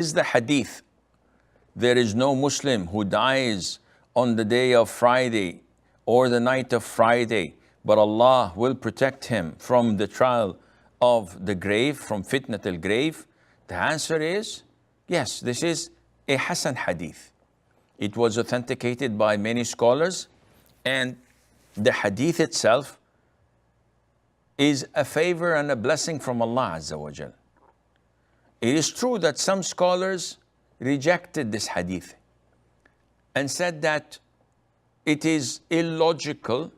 is the hadith. There is no Muslim who dies on the day of Friday or the night of Friday, but Allah will protect him from the trial of the grave, from fitnat al-grave. The answer is yes, this is a Hasan hadith. It was authenticated by many scholars, and the hadith itself is a favor and a blessing from Allah Azza wa Jal. It is true that some scholars rejected this hadith and said that it is illogical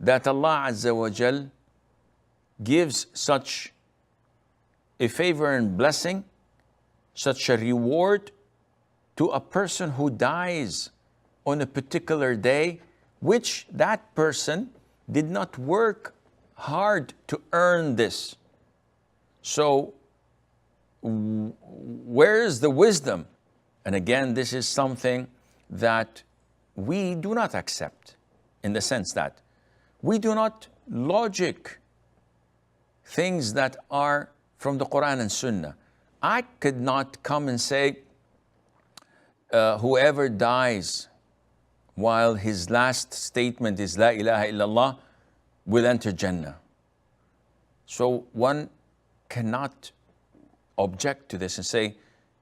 that Allah Azza wa Jal gives such a favor and blessing, such a reward to a person who dies on a particular day, which that person did not work hard to earn this. So where is the wisdom? And again, this is something that we do not accept, in the sense that we do not logic things that are from the Qur'an and Sunnah. I could not come and say, whoever dies while his last statement is La ilaha illallah will enter Jannah. So one cannot object to this and say,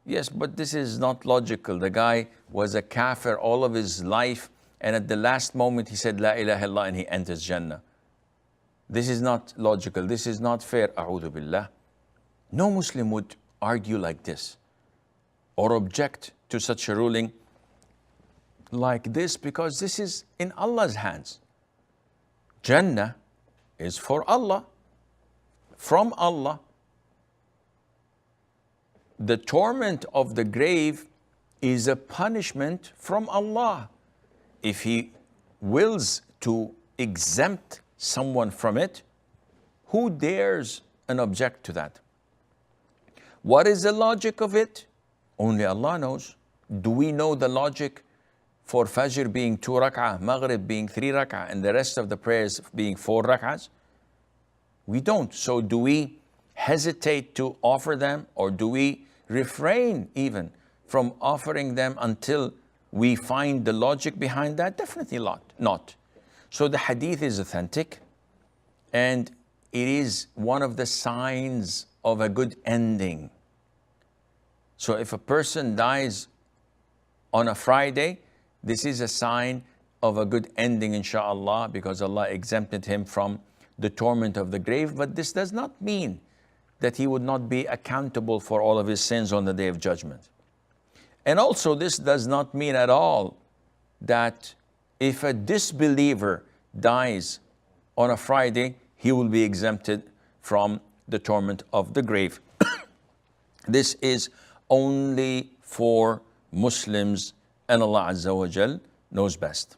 yes, but this is not logical. The guy was a kafir all of his life, and at the last moment he said La ilaha illallah and he enters Jannah. This is not logical. This is not fair. A'udhu billah. No Muslim would argue like this or object to such a ruling like this, because this is in Allah's hands. Jannah is for Allah, from Allah. The torment of the grave is a punishment from Allah. If He wills to exempt someone from it, who dares an object to that? What is the logic of it? Only Allah knows. Do we know the logic for Fajr being 2 rak'ah, Maghrib being 3 rak'ah, and the rest of the prayers being 4 rak'ahs? We don't. So do we hesitate to offer them, or do we refrain even from offering them until we find the logic behind that? Definitely not. So the hadith is authentic, and it is one of the signs of a good ending. So if a person dies on a Friday, this is a sign of a good ending, inshaAllah, because Allah exempted him from the torment of the grave. But this does not mean that he would not be accountable for all of his sins on the Day of Judgment. And also, this does not mean at all that if a disbeliever dies on a Friday, he will be exempted from the torment of the grave. This is only for Muslims, and Allah Azza wa Jal knows best.